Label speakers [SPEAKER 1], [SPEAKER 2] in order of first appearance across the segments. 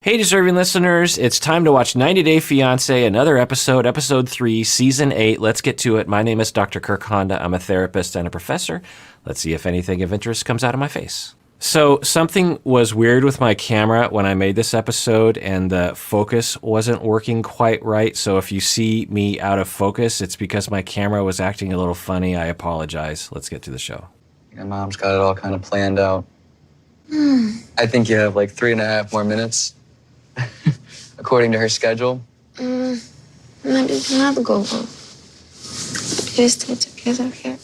[SPEAKER 1] Hey, deserving listeners, it's time to watch 90 Day Fiancé, another episode, episode 3, season 8. Let's get to it. My name is Dr. Kirk Honda. I'm a therapist and a professor. Let's see if anything of interest comes out of my face. So something was weird with my camera when I made this episode, and the focus wasn't working quite right. So if you see me out of focus, it's because my camera was acting a little funny. I apologize. Let's get to the show.
[SPEAKER 2] Your mom's got it all kind of planned out. I think you have like 3.5 more minutes. According to her schedule.
[SPEAKER 3] I didn't have to go home. Just stay together here.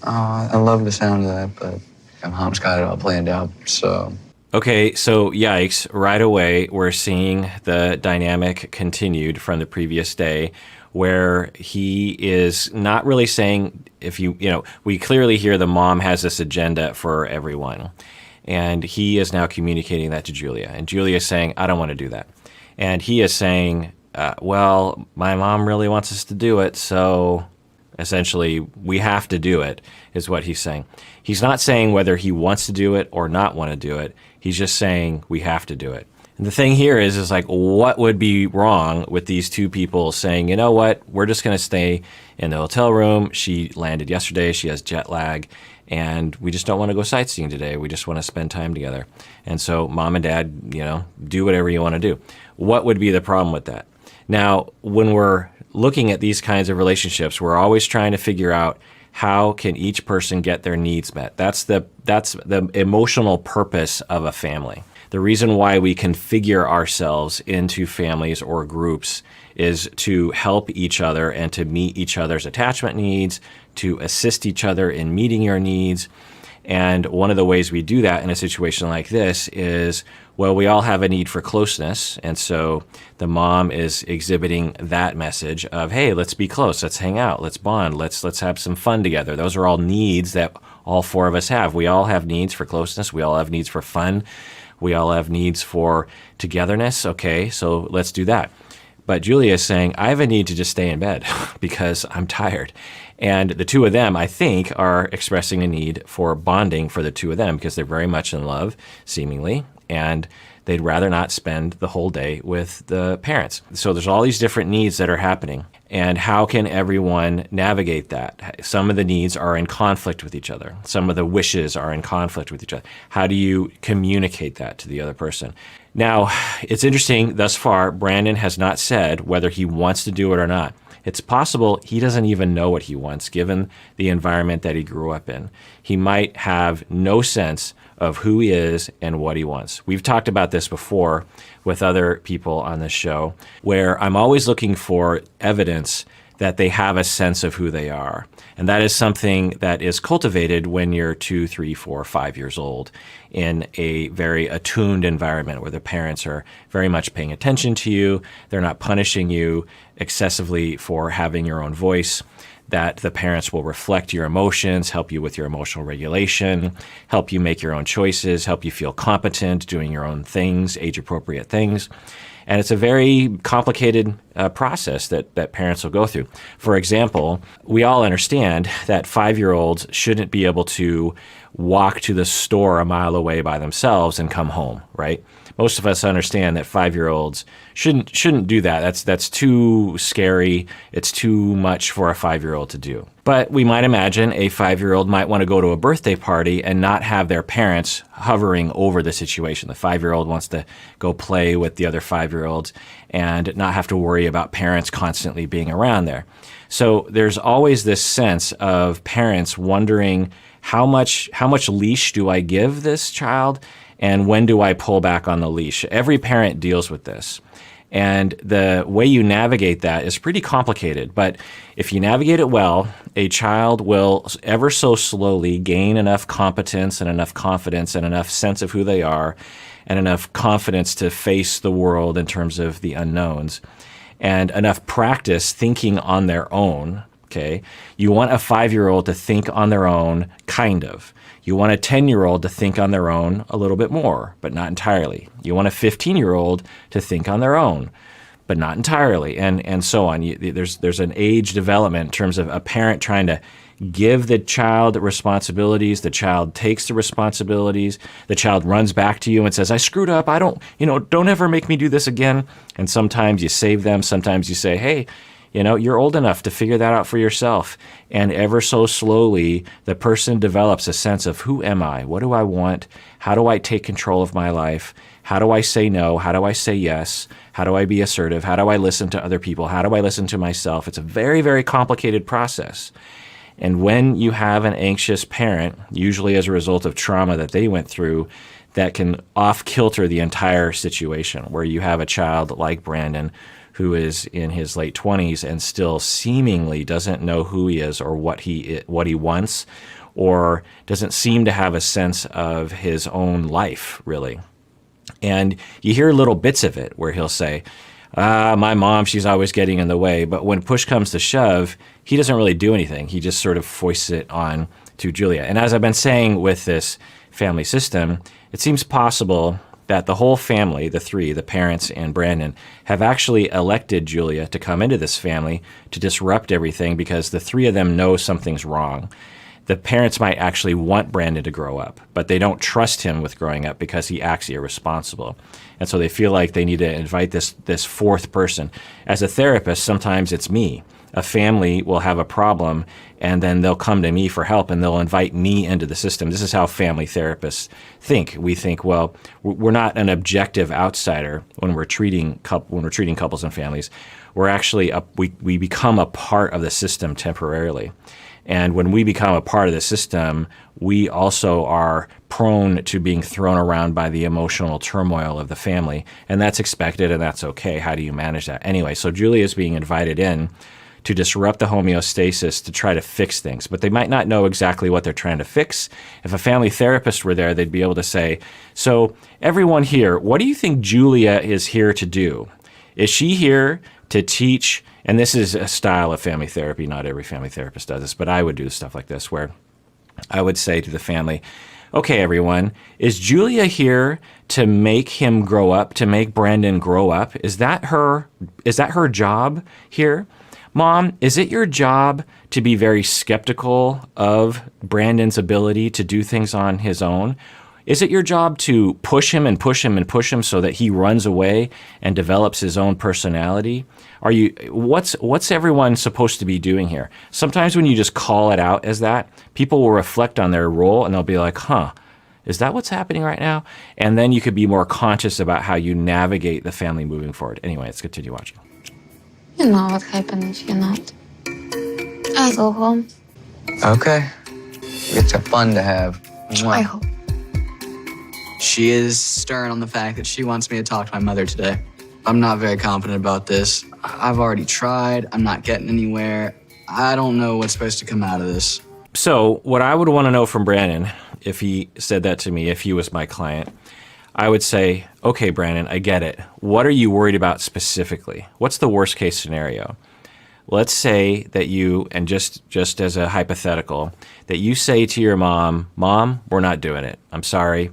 [SPEAKER 2] I love the sound of that, but your mom's got it all planned out, so.
[SPEAKER 1] Okay, so yikes, right away we're seeing the dynamic continued from the previous day where he is not really saying, we clearly hear the mom has this agenda for everyone. And he is now communicating that to Julia. And Julia is saying, I don't want to do that. And he is saying, well, my mom really wants us to do it, so essentially we have to do it, is what he's saying. He's not saying whether he wants to do it or not want to do it. He's just saying we have to do it. And the thing here is like, what would be wrong with these two people saying, you know what, we're just going to stay in the hotel room. She landed yesterday. She has jet lag. And we just don't want to go sightseeing today. We just want to spend time together. And so mom and dad, do whatever you want to do. What would be the problem with that? Now, when we're looking at these kinds of relationships, we're always trying to figure out how can each person get their needs met. That's the emotional purpose of a family. The reason why we configure ourselves into families or groups is to help each other and to meet each other's attachment needs, to assist each other in meeting your needs. And one of the ways we do that in a situation like this is, well, we all have a need for closeness. And so the mom is exhibiting that message of, hey, let's be close, let's hang out, let's bond, let's have some fun together. Those are all needs that all four of us have. We all have needs for closeness. We all have needs for fun. We all have needs for togetherness. Okay, so let's do that. But Julia is saying, I have a need to just stay in bed because I'm tired. And the two of them, I think, are expressing a need for bonding for the two of them because they're very much in love, seemingly, and they'd rather not spend the whole day with the parents. So there's all these different needs that are happening. And how can everyone navigate that? Some of the needs are in conflict with each other. Some of the wishes are in conflict with each other. How do you communicate that to the other person? Now, it's interesting, thus far, Brandon has not said whether he wants to do it or not. It's possible he doesn't even know what he wants, given the environment that he grew up in. He might have no sense of who he is and what he wants. We've talked about this before with other people on this show, where I'm always looking for evidence that they have a sense of who they are. And that is something that is cultivated when you're 2, 3, 4, 5 years old in a very attuned environment where the parents are very much paying attention to you. They're not punishing you excessively for having your own voice, that the parents will reflect your emotions, help you with your emotional regulation, help you make your own choices, help you feel competent doing your own things, age-appropriate things. And it's a very complicated process that parents will go through. For example, we all understand that 5-year-olds shouldn't be able to walk to the store a mile away by themselves and come home, right? Most of us understand that 5-year-olds shouldn't do that. That's too scary. It's too much for a 5-year-old to do. But we might imagine a 5-year-old might want to go to a birthday party and not have their parents hovering over the situation. The 5-year-old wants to go play with the other 5-year-olds and not have to worry about parents constantly being around there. So there's always this sense of parents wondering, how much leash do I give this child? And when do I pull back on the leash? Every parent deals with this. And the way you navigate that is pretty complicated. But if you navigate it well, a child will ever so slowly gain enough competence and enough confidence and enough sense of who they are and enough confidence to face the world in terms of the unknowns and enough practice thinking on their own. Okay, you want a 5-year-old to think on their own, kind of. You want a 10-year-old to think on their own a little bit more, but not entirely. You want a 15-year-old to think on their own, but not entirely, and so on. There's an age development in terms of a parent trying to give the child responsibilities. The child takes the responsibilities. The child runs back to you and says, I screwed up. Don't ever make me do this again. And sometimes you save them. Sometimes you say, hey, you're old enough to figure that out for yourself. And ever so slowly, the person develops a sense of, who am I? What do I want? How do I take control of my life? How do I say no? How do I say yes? How do I be assertive? How do I listen to other people? How do I listen to myself? It's a very, very complicated process. And when you have an anxious parent, usually as a result of trauma that they went through, that can off-kilter the entire situation, where you have a child like Brandon who is in his late 20s and still seemingly doesn't know who he is or what he wants, or doesn't seem to have a sense of his own life, really. And you hear little bits of it where he'll say, my mom, she's always getting in the way. But when push comes to shove, he doesn't really do anything. He just sort of foists it on to Julia. And as I've been saying with this family system, it seems possible that the whole family, the three, the parents and Brandon, have actually elected Julia to come into this family to disrupt everything because the three of them know something's wrong. The parents might actually want Brandon to grow up, but they don't trust him with growing up because he acts irresponsible. And so they feel like they need to invite this fourth person. As a therapist, sometimes it's me. A family will have a problem, and then they'll come to me for help, and they'll invite me into the system. This is how family therapists think. We think, well, we're not an objective outsider when we're treating couples and families. We're actually we become a part of the system temporarily. And when we become a part of the system, we also are prone to being thrown around by the emotional turmoil of the family. And that's expected, and that's okay. How do you manage that? Anyway, so Julia is being invited in to disrupt the homeostasis to try to fix things. But they might not know exactly what they're trying to fix. If a family therapist were there, they'd be able to say, so everyone here, what do you think Julia is here to do? Is she here to teach? And this is a style of family therapy. Not every family therapist does this, but I would do stuff like this, where I would say to the family, okay, everyone, is Julia here to make him grow up, to make Brandon grow up? Is that her job here? Mom, is it your job to be very skeptical of Brandon's ability to do things on his own? Is it your job to push him and push him and push him so that he runs away and develops his own personality? What's everyone supposed to be doing here? Sometimes when you just call it out as that, people will reflect on their role and they'll be like, is that what's happening right now? And then you could be more conscious about how you navigate the family moving forward. Anyway, let's continue watching.
[SPEAKER 3] You know what happened if you're not. I'll go home.
[SPEAKER 2] Okay. It's fun to have.
[SPEAKER 3] I hope.
[SPEAKER 2] She is stern on the fact that she wants me to talk to my mother today. I'm not very confident about this. I've already tried. I'm not getting anywhere. I don't know what's supposed to come out of this.
[SPEAKER 1] So what I would want to know from Brandon, if he said that to me, if he was my client, I would say, okay, Brandon, I get it. What are you worried about specifically? What's the worst case scenario? Let's say that you, and just as a hypothetical, that you say to your mom, Mom, we're not doing it. I'm sorry.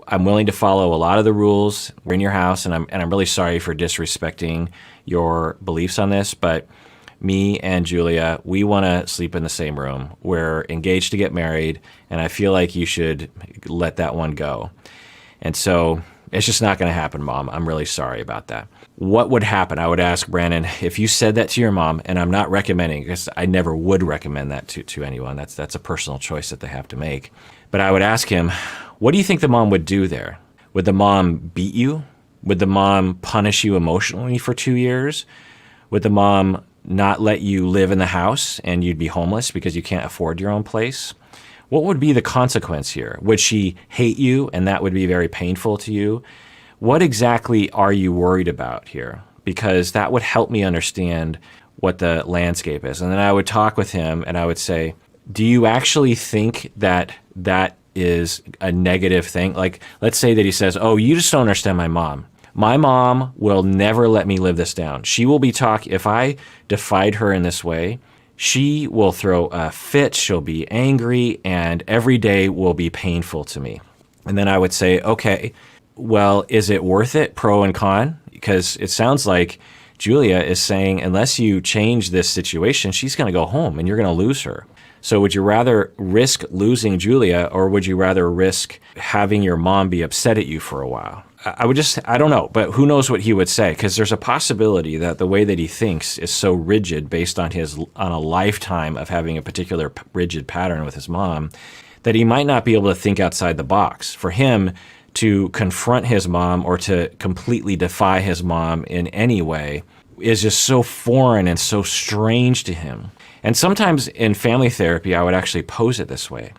[SPEAKER 1] I'm willing to follow a lot of the rules. We're in your house, and I'm really sorry for disrespecting your beliefs on this, but me and Julia, we want to sleep in the same room. We're engaged to get married, and I feel like you should let that one go. And so it's just not going to happen, Mom. I'm really sorry about that. What would happen? I would ask Brandon, if you said that to your mom, and I'm not recommending, because I never would recommend that to anyone. That's a personal choice that they have to make. But I would ask him, what do you think the mom would do there? Would the mom beat you? Would the mom punish you emotionally for 2 years? Would the mom not let you live in the house and you'd be homeless because you can't afford your own place? What would be the consequence here? Would she hate you and that would be very painful to you? What exactly are you worried about here? Because that would help me understand what the landscape is. And then I would talk with him and I would say, do you actually think that that is a negative thing? Like, let's say that he says, oh, you just don't understand my mom. My mom will never let me live this down. She will be if I defied her in this way, she will throw a fit, she'll be angry, and every day will be painful to me. And then I would say, okay, well, is it worth it, pro and con? Because it sounds like Julia is saying, unless you change this situation, she's going to go home and you're going to lose her. So would you rather risk losing Julia, or would you rather risk having your mom be upset at you for a while? I don't know, but who knows what he would say? Because there's a possibility that the way that he thinks is so rigid based on a lifetime of having a particular rigid pattern with his mom, that he might not be able to think outside the box. For him to confront his mom or to completely defy his mom in any way is just so foreign and so strange to him. And sometimes in family therapy, I would actually pose it this way.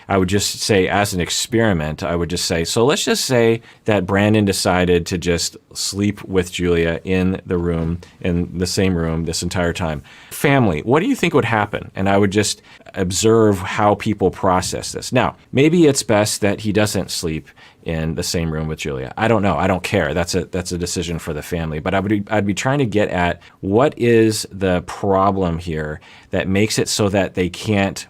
[SPEAKER 1] I would just say, as an experiment, I would just say, so let's just say that Brandon decided to just sleep with Julia in the same room this entire time. Family, what do you think would happen? And I would just observe how people process this. Now, maybe it's best that he doesn't sleep in the same room with Julia. I don't know. I don't care. That's a decision for the family. But I'd be trying to get at what is the problem here that makes it so that they can't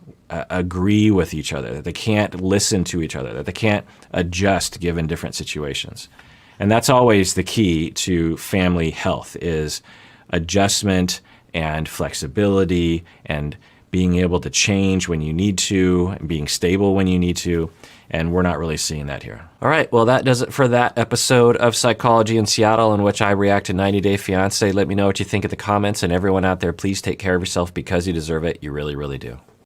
[SPEAKER 1] agree with each other, that they can't listen to each other, that they can't adjust given different situations. And that's always the key to family health, is adjustment and flexibility and being able to change when you need to, and being stable when you need to. And we're not really seeing that here. All right, well, that does it for that episode of Psychology in Seattle, in which I react to 90 Day Fiancé. Let me know what you think in the comments. And everyone out there, please take care of yourself because you deserve it. You really, really do.